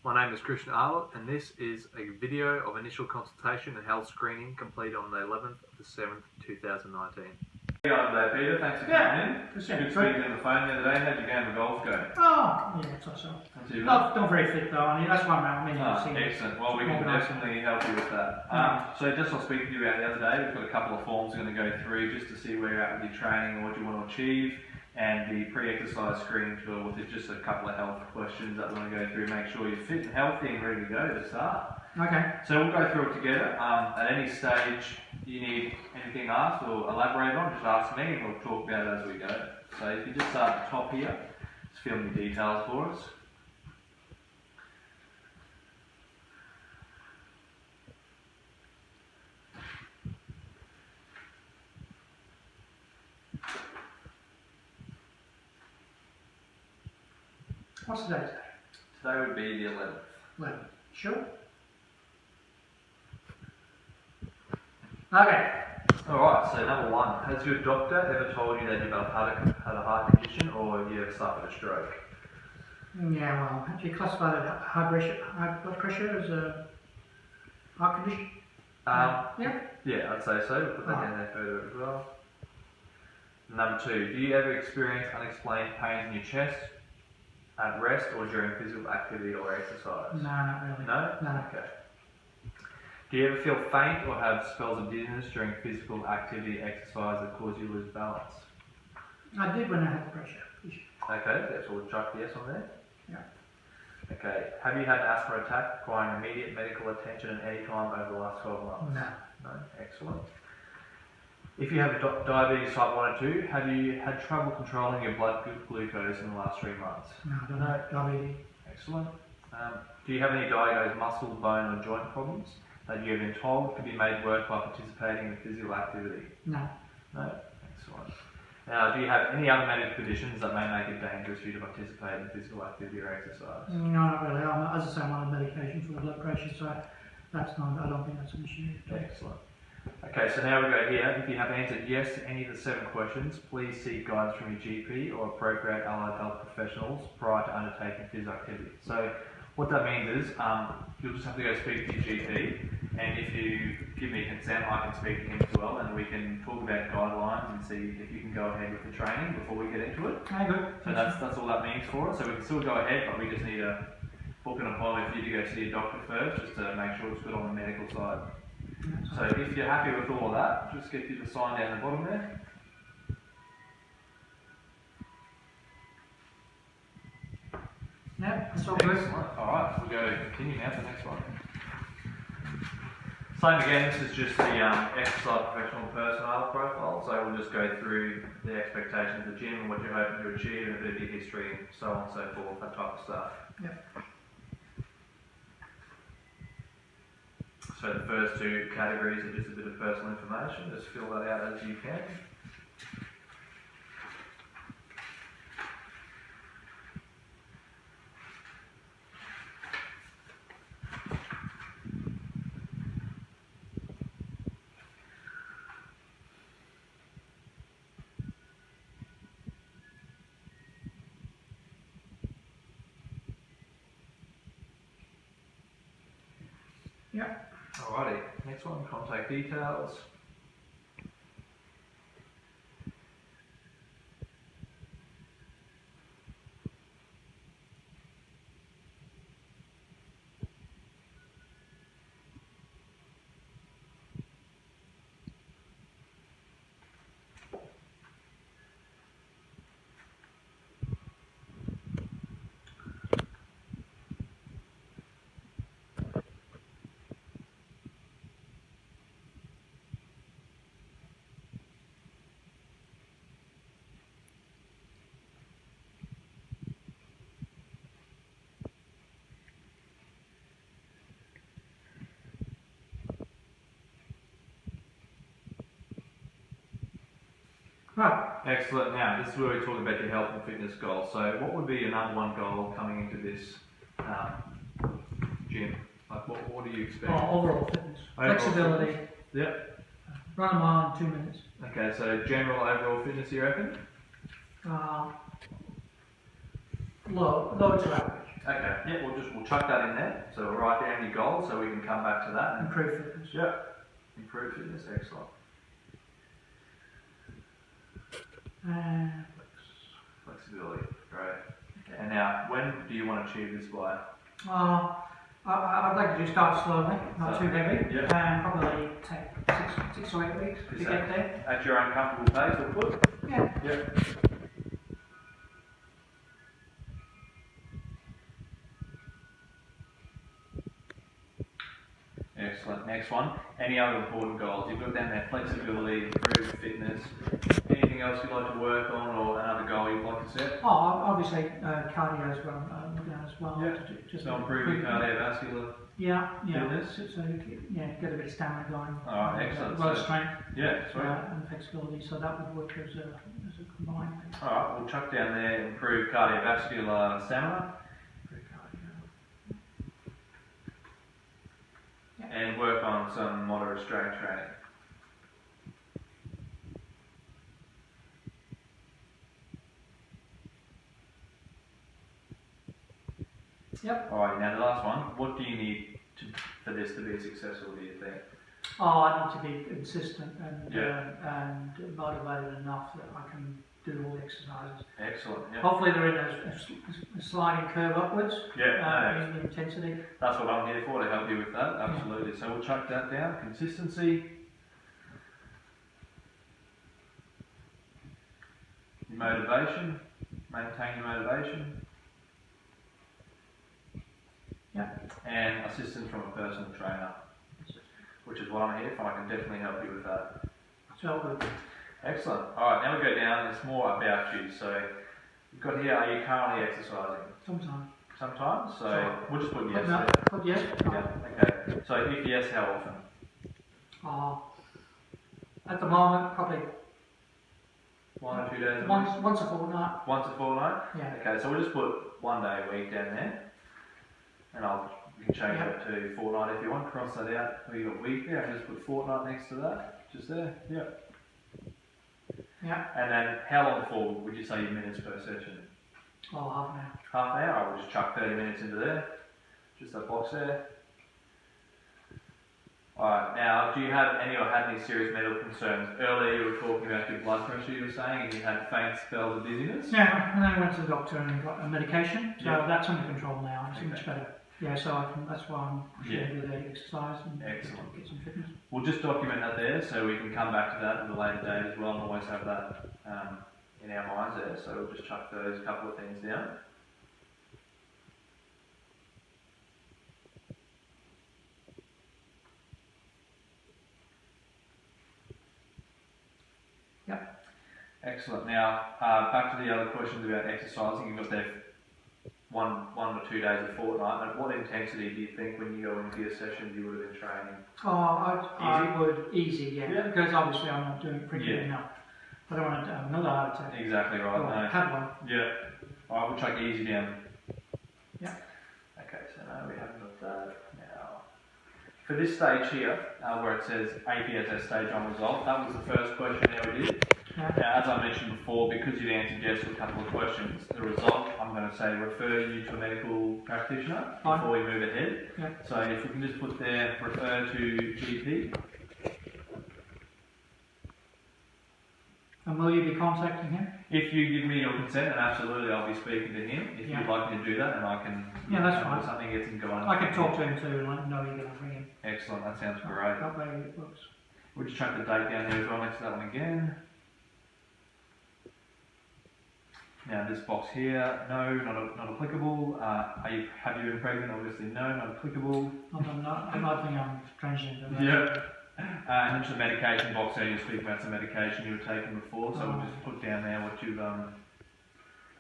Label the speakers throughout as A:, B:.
A: My name is Christian ARLOTT, and this is a video of initial consultation and health screening completed on the 11th of the 7th, 2019. How are you going today, Peter? Thanks for coming in. Good speaking on the phone the other day. How'd your game of golf go?
B: Oh, yeah, it's also. Not very fit though, that's what I mean.
A: Excellent. Well, we can definitely help you with that. So just on speaking to you about the other day, we've got a couple of forms we're going to go through just to see where you're at with your training and what you want to achieve. And the pre-exercise screening tool, which is just a couple of health questions that we want to go through, make sure you're fit and healthy and ready to go to start.
B: Okay.
A: So we'll go through it together. At any stage you need anything asked or elaborate on, just ask me and we'll talk about it as we go. So if you just start at the top here, just fill in the details for us.
B: What's the date?
A: Today would be the 11th.
B: 11. Sure? Okay.
A: Alright, so number one, has your doctor ever told you that you've had a heart condition or you have suffered a stroke?
B: Yeah, well, have you classified high blood pressure as a heart condition? Yeah,
A: I'd say so. We'll put that down there further as well. Number two, do you ever experience unexplained pains in your chest, at rest, or during physical activity or exercise?
B: No, not really.
A: No?
B: No.
A: Okay. Do you ever feel faint or have spells of dizziness during physical activity, exercise that cause you to lose balance?
B: I did when I had the pressure.
A: Okay, that's all. Chuck yes on there.
B: Yeah.
A: Okay. Have you had an asthma attack requiring immediate medical attention at any time over the last 12 months?
B: No.
A: No? Excellent. If you have diabetes type 1 or 2, have you had trouble controlling your blood glucose in the last 3 months?
B: No, I don't have diabetes.
A: Excellent. Do you have any diagnosed muscle, bone or joint problems that you have been told could be made worse by participating in physical activity?
B: No.
A: No? Excellent. Now, do you have any other medical conditions that may make it dangerous for you to participate in physical activity or exercise?
B: No, not really. As I say, I'm on medication for blood pressure, so that's not, I don't think that's an issue.
A: Excellent. Okay, so now we go here. If you have answered yes to any of the 7 questions, please seek guidance from your GP or appropriate allied health professionals prior to undertaking physical activity. So what that means is you'll just have to go speak to your GP, and if you give me consent, I can speak to him as well, and we can talk about guidelines and see if you can go ahead with the training before we get into it.
B: Okay, good.
A: So that's all that means for us. So we can still go ahead, but we just need to book an appointment for you to go see your doctor first, just to make sure it's good on the medical side. So if you're happy with all of that, just get you to sign down the bottom there.
B: Yeah, that's all good.
A: Alright, we'll go continue now to the next one. Same again, this is just the exercise professional personnel profile, so we'll just go through the expectations of the gym, what you're hoping to achieve, a bit of your history, so on and so forth, that type of stuff.
B: Yep.
A: So the first 2 categories are just a bit of personal information, just fill that out as you can.
B: Yep.
A: Alrighty, next one, contact details.
B: Right.
A: Excellent. Now, this is where we talk about your health and fitness goals. So, what would be your number 1 goal coming into this gym? Like, what do you expect?
B: Overall fitness. Flexibility.
A: Fitness. Yep.
B: Run a mile in 2 minutes.
A: Okay, so general overall fitness, you reckon?
B: Low to average.
A: Okay, yeah, we'll chuck that in there. So we'll write down your goals so we can come back to that. And
B: Improve fitness.
A: yeah, improve fitness, excellent. Flexibility, great. Okay. And now, when do you want to achieve this by?
B: I'd like to just start slowly, not too heavy,
A: yeah.
B: and probably take 6 or 8 weeks to get there.
A: At your own comfortable pace, we'll put?
B: Yeah.
A: Yep. Excellent. Next one. Any other important goals? You've got down there flexibility, improved fitness. Anything else you'd like to work on, or another goal you'd like to set?
B: Oh, obviously cardio as well.
A: Yeah.
B: Just
A: So improving cardiovascular fitness.
B: So get a bit of stamina going.
A: Alright, excellent.
B: A lot of strength.
A: Yeah, sweet.
B: And flexibility. So that would work as a combined thing.
A: Alright, we'll chuck down there improved cardiovascular stamina. And work on some moderate strength training.
B: Yep.
A: Alright, now the last one. What do you need for this to be successful, do you think?
B: Oh, I need to be consistent and motivated enough that I can do all the exercises.
A: Excellent. Yep.
B: Hopefully they're in a sliding curve upwards in the intensity.
A: That's what I'm here for, to help you with that, absolutely. Yeah. So we'll chuck that down. Consistency. Motivation. Maintain your motivation.
B: Yeah.
A: And assistance from a personal trainer, which is what I'm here for. I can definitely help you with that.
B: So good.
A: Excellent. Alright, now we go down, it's more about you. So, you've got here, are you currently exercising?
B: Sometimes.
A: Sometimes? So, we'll just put yes
B: no,
A: there.
B: Put yes?
A: Yeah, okay. So, if yes, how often?
B: At the moment, probably
A: 1 or 2 days a
B: once
A: week?
B: a fortnight.
A: Once a fortnight?
B: Yeah.
A: Okay, so we'll just put 1 day a week down there. And you can change that to fortnight if you want. Cross that out. We've got week there and just put fortnight next to that. Just there. Yep.
B: Yeah.
A: And then how long for would you say your minutes per session?
B: Oh, half an hour.
A: Half an hour? I will just chuck 30 minutes into there. Just that box there. Alright, now do you have any or had any serious medical concerns? Earlier you were talking about your blood pressure, you were saying, and you had faint spells of dizziness?
B: Yeah, and I went to the doctor and got a medication, so that's under control now. It's much better. Yeah, so that's why I'm pushing to do the exercise and get some fitness.
A: We'll just document that there so we can come back to that at a later date as well and always have that in our minds there. So we'll just chuck those couple of things down.
B: Yep.
A: Excellent. Now, back to the other questions about exercising. You've got there 1 or 2 days a fortnight. And what intensity do you think when you go into your session you would have been training?
B: I would easy, because obviously I'm not doing it frequently enough. I don't want to have another heart attack.
A: Exactly right.
B: I had one.
A: Yeah. Alright, we'll chuck easy down.
B: Yeah.
A: Okay, so now we haven't got that. Now, for this stage here, where it says APSS stage 1 result, that was the first question that we did.
B: Yeah.
A: Now, as I mentioned before, because you'd answered yes to a couple of questions, the result, I'm going to say refer you to a medical practitioner before we move ahead.
B: Yeah.
A: So if we can just put there, refer to GP.
B: And will you be contacting him?
A: If you give me your consent, then absolutely I'll be speaking to him. If you'd like me to do that, and I can...
B: Yeah, that's fine.
A: Something gets him going.
B: I can talk to him too and let him know you're going to bring him.
A: Excellent, that sounds great.
B: That way it works.
A: We'll just chuck the date down there as well next to that one again. Now this box here, no, not applicable. Have you been pregnant? Obviously no, not applicable.
B: I'm not think I'm transgender.
A: Yeah. And just the medication box there, you're speaking about some medication you were taking before, so we'll just put down there what you've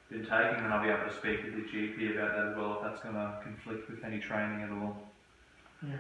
A: been taking, and I'll be able to speak with the GP about that as well, if that's going to conflict with any training at all.
B: Yeah.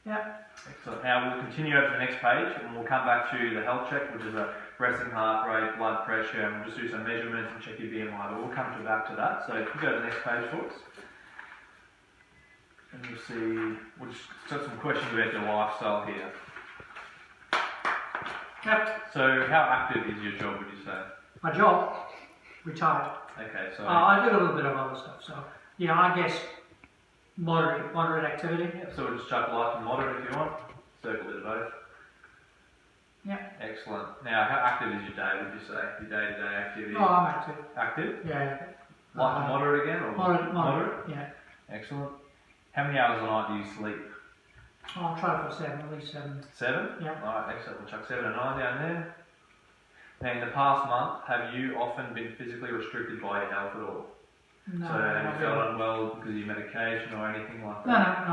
B: Yeah.
A: Excellent. Now we'll continue over to the next page and we'll come back to the health check, which is a resting heart rate, blood pressure, and we'll just do some measurements and check your BMI, but we'll come back to that. So if you go to the next page, folks, and you'll see, we'll just got some questions about your lifestyle here.
B: Yep.
A: So how active is your job, would you say?
B: My job, retired.
A: Okay, so
B: I do a little bit of other stuff, so yeah, I guess moderate activity.
A: yeah, so we'll just chuck light and moderate if you want. Circle it both.
B: Yeah.
A: Excellent. Now, how active is your day, would you say? Your day-to-day activity?
B: Oh, I'm active.
A: Active?
B: Yeah.
A: Light to moderate again? Or
B: Moderate. Yeah.
A: Excellent. How many hours a night do you sleep?
B: Oh, I'll try for 7, at least 7.
A: 7?
B: Yeah.
A: Alright, excellent. We'll chuck 7 and 9 down there. Now, in the past month, have you often been physically restricted by your health at all?
B: No.
A: So, have you felt unwell because of your medication or anything like
B: No,
A: that?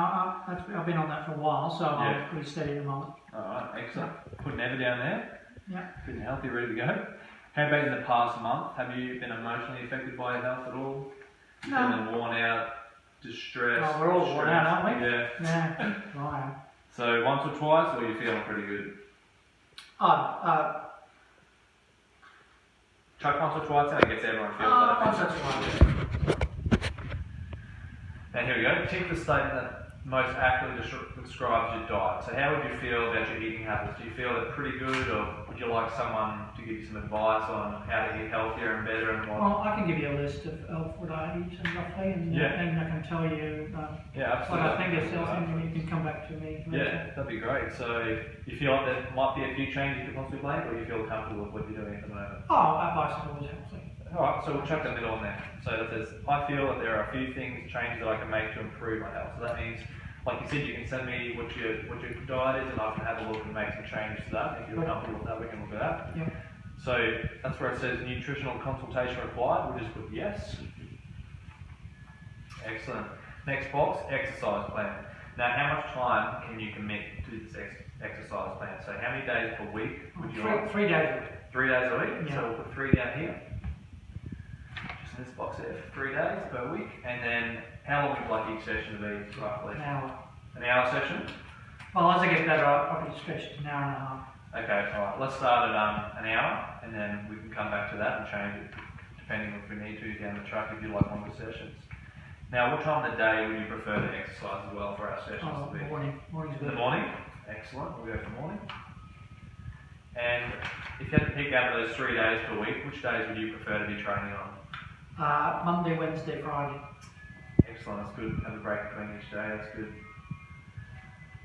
B: I've been on that for a while, so
A: Yeah.
B: I'm pretty steady at the moment.
A: Alright, excellent. Put never down there.
B: Yeah.
A: Fit and healthy, ready to go. How about in the past month? Have you been emotionally affected by your health at all?
B: No.
A: Feeling worn out, distressed?
B: Oh, we're all worn out, aren't we?
A: Yeah.
B: Yeah. Right.
A: So, once or twice, or are you feeling pretty good? Chuck once or twice and it gets everyone feels
B: Once or twice.
A: And here we go. Tick the statement that most accurately describes your diet. So how would you feel about your eating habits? Do you feel they're pretty good, or would you like someone to give you some advice on how to eat healthier and better and what?
B: Well, I can give you a list of what I eat and roughly, and I can tell you
A: yeah, absolutely.
B: what I think is healthy, and you can come back to me later.
A: Yeah, that'd be great. So you feel like there might be a few changes you could possibly make, or you feel comfortable with what you're doing at the moment?
B: Oh, advice is always healthy.
A: Alright, so we'll chuck the middle on there. So that says, I feel that there are a few changes that I can make to improve my health. So that means, like you said, you can send me what your diet is and I can have a look and make some changes to that. If you're comfortable with that, we can look at that.
B: Yeah.
A: So that's where it says nutritional consultation required. We'll just put yes. Excellent. Next box, exercise plan. Now, how much time can you commit to this exercise plan? So how many days per week would you like?
B: 3 days a week.
A: 3 days a week?
B: Yeah.
A: So we'll put 3 down here. In this box there, 3 days per week, and then how long would you like each session to be roughly?
B: An hour.
A: An hour session?
B: Well, as I get better, I'll probably stretch it to an hour and a half.
A: Okay, alright, let's start at an hour, and then we can come back to that and change it, depending if we need to down the track if you like longer sessions. Now, what time of the day would you prefer to exercise as well for our sessions?
B: Oh, morning. Morning's
A: In
B: good.
A: the morning? Excellent, we'll go for morning. And if you had to pick out of those 3 days per week, which days would you prefer to be training on?
B: Monday, Wednesday, Friday.
A: Excellent, that's good. Have a break between each day, that's good.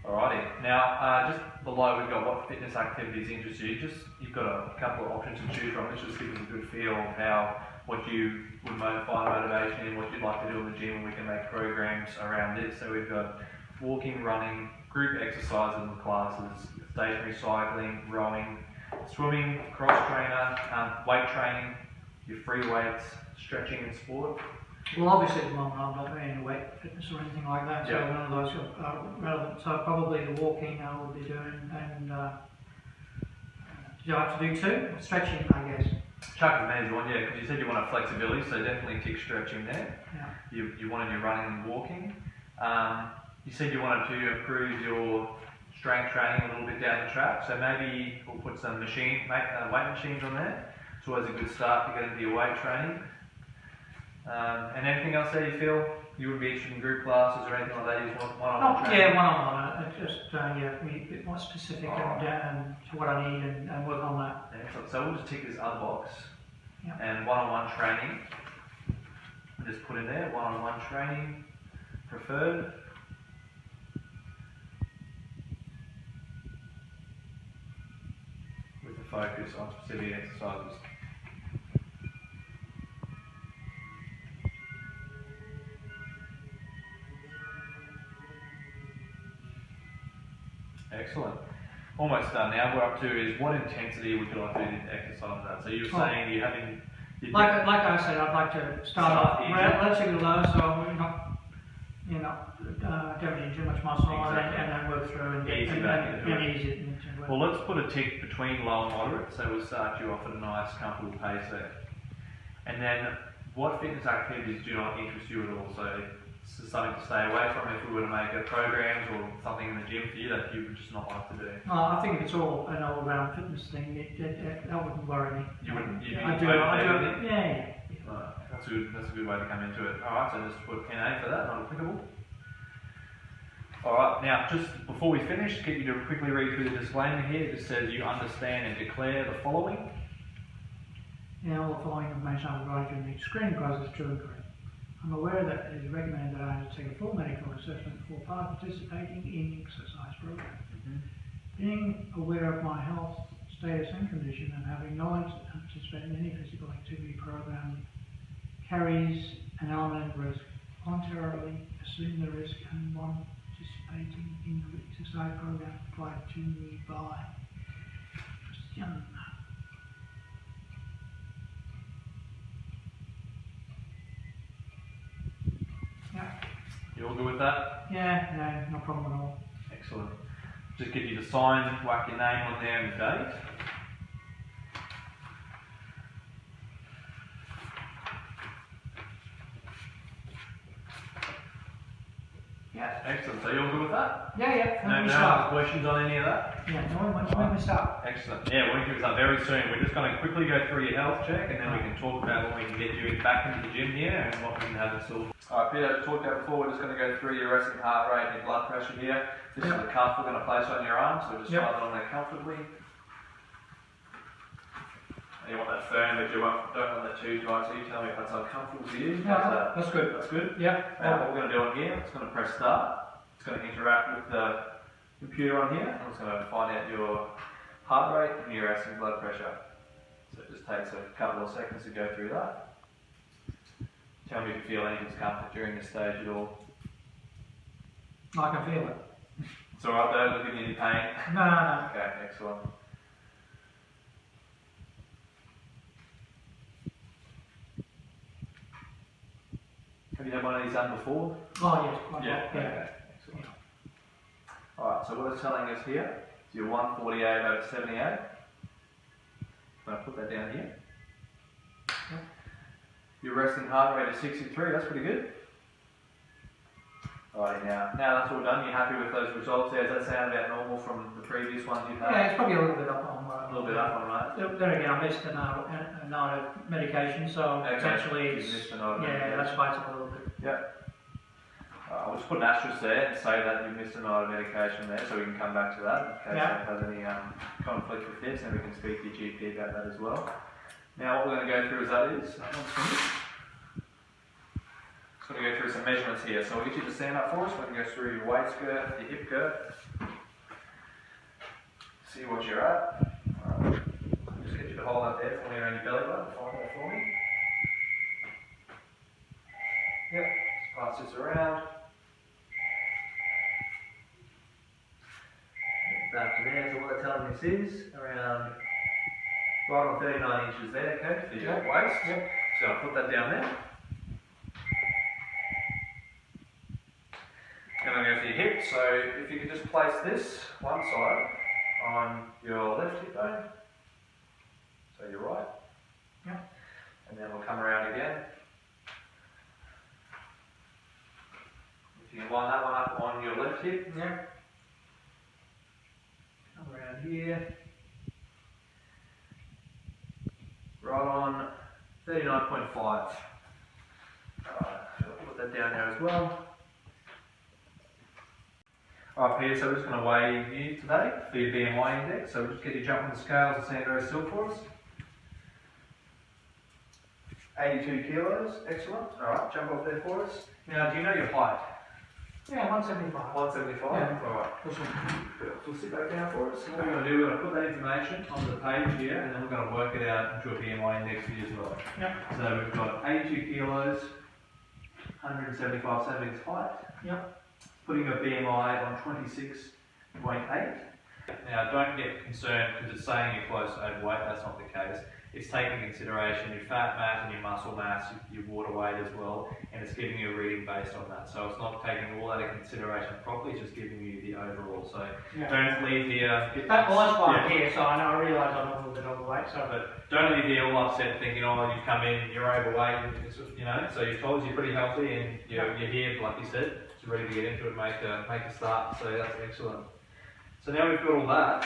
A: Alrighty, now just below we've got what fitness activities interest you. You've got a couple of options to choose from. This just gives us a good feel of what you would find motivation in, what you'd like to do in the gym, and we can make programs around this. So we've got walking, running, group exercises and classes, stationary cycling, rowing, swimming, cross trainer, weight training, your free weights, stretching and sport.
B: Well, obviously at the moment I'm not doing any weight fitness or anything like that, so none of those are relevant. So probably the walking I will be doing, and do I have to do 2? Stretching, I guess.
A: Chuck as many as you want, yeah, because you said you want flexibility, so definitely tick stretching there.
B: Yeah.
A: You wanted your running and walking. You said you wanted to improve your strength training a little bit down the track, so maybe we'll put some weight machines on there. It's always a good start to get into your weight training. And anything else that you feel you would be interested in group classes or anything like that? You just want one-on-one training?
B: Yeah, one-on-one. Just be a bit more specific and to what I need and work on that.
A: Excellent. So we'll just tick this other box.
B: Yeah.
A: And one-on-one training. We'll just put in there, one-on-one training preferred. With the focus on specific exercises. Excellent. Almost done now. We're up to is what intensity would you like to do this exercise at? So you're saying you're having...
B: Like I said, I'd like to start off relatively low, so we're not damaging too much muscle, and then work through and ease it.
A: Well, let's put a tick between low and moderate, so we'll start you off at a nice, comfortable pace there. And then, what fitness activities do not interest you at all? So, something to stay away from if we were to make a programs or something in the gym for you that you would just not like to do?
B: I think if it's all an all-round fitness thing, that wouldn't worry me.
A: You wouldn't?
B: I do it. Yeah.
A: Right. That's a good way to come into it. Alright, so just put NA for that, not applicable. Alright, now just before we finish, get you to quickly read through the disclaimer here. It just says you understand and declare the following.
B: Now, all the following information I will provide during the screening process is true and correct. I'm aware that it is recommended that I undertake a full medical assessment before participating in exercise program. Being aware of my health status and condition and having no intent to participate in any physical activity program carries an element of risk. Voluntarily assume the risk and one participating in the exercise program applied to me by Christian. Yeah.
A: You all good with that?
B: Yeah, no problem at all.
A: Excellent. Just get you to sign, whack your name on there and the date.
B: Yeah.
A: Excellent. So you all good with that?
B: Yeah.
A: No other questions on any of that?
B: Yeah, no, when we start.
A: Excellent. Yeah, we're going to pick this up very soon. We're just going to quickly go through your health check and then we can talk about when we can get you back into the gym here and what we can have installed. Alright, Peter, as talked about before, we're just going to go through your resting heart rate and your blood pressure here. This is the cuff we're going to place on your arm, so just slide it on there comfortably. And you want that firm, but you don't want that too tight, so you tell me if that's uncomfortable for you.
B: Yeah, that's good.
A: That's good?
B: Yeah.
A: Now what we're going to do on here, it's going to press start. It's going to interact with the computer on here. I'm just going to find out your heart rate and your resting blood pressure. So it just takes a couple of seconds to go through that. Tell me if you feel any discomfort during this stage at all.
B: I can feel it.
A: It's alright though, not giving you any pain?
B: No.
A: Okay, excellent. Have you had one of these done before?
B: Oh, yes.
A: Okay, excellent. Alright, so what it's telling us here is your 148 over 78. I'm going to put that down here.
B: Yep.
A: Your resting heart rate is 63, that's pretty good. Alright, now that's all done, you're happy with those results there? Does that sound about normal from the previous ones you've had?
B: Yeah, it's probably a little bit up on
A: a little bit up on that.
B: Then again, I missed a night of medication, so potentially it's, that's why it's up a little bit.
A: Yep. I'll just put an asterisk there and say that you missed a night of medication there, so we can come back to that in case it has any conflict with this, and we can speak to your GP about that as well. Now what we're going to go through is that one's finished. Just going to go through some measurements here. So we'll get you to stand up for us. We can go through your waist girth, your hip girth, see what you're at. Alright. Just get you to hold that there for me around your belly button. Find that for me. Yep. Just pass this around. Back to there. So what they're telling us is around right on 39 inches there, okay, for your waist.
B: Yep.
A: So I'll put that down there. And I'm going to go for your hip. So if you could just place this one side on your left hip bone. So your right.
B: Yep.
A: And then we'll come around again. If you can line that one up on your left hip.
B: Yep.
A: Come around here. Right on 39.5. Alright, so I'll put that down there as well. Alright Peter, so we're just going to weigh you today for your BMI index. So we'll just get you jump on the scales and stand very still for us. 82 kilos, excellent. Alright, jump off there for us. Now, do you know your height?
B: Yeah, 175.
A: 175?
B: Yeah.
A: Alright. We'll sit back down for us. What we're going to do, we're going to put that information onto the page here, and then we're going to work it out into a BMI index for you as well.
B: Yep.
A: So we've got 82 kilos, 175 centimetres height.
B: Yep.
A: Putting a BMI on 26.8. Now don't get concerned because it's saying you're close to overweight, that's not the case. It's taking into consideration your fat mass and your muscle mass, your water weight as well, and it's giving you a reading based on that. So it's not taking all that into consideration properly, it's just giving you the overall. So don't leave here...
B: That's why I'm here, so I realise I'm a little bit overweight. So.
A: But don't leave here all upset thinking, oh, you've come in, you're overweight, you know, so you're told you're pretty healthy and you're here, like you said, just ready to get into it, make a start, so that's excellent. So now we've got all that,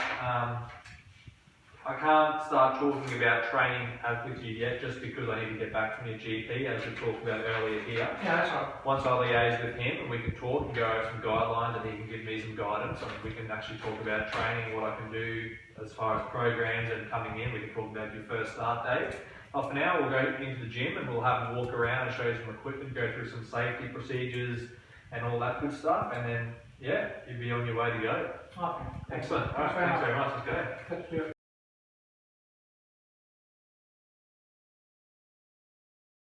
A: I can't start talking about training with you yet, just because I need to get back from your GP, as we talked about earlier here.
B: Yeah, that's right.
A: Once I liaise with him, and we can talk and go over some guidelines, and he can give me some guidance, and we can actually talk about training, what I can do as far as programs and coming in. We can talk about your first start date. But for now, we'll go into the gym and we'll have a walk around and show you some equipment, go through some safety procedures and all that good stuff, and then, yeah, you'll be on your way to go.
B: Okay.
A: Excellent. All right, thanks very much. Let's go.
B: Let's do it.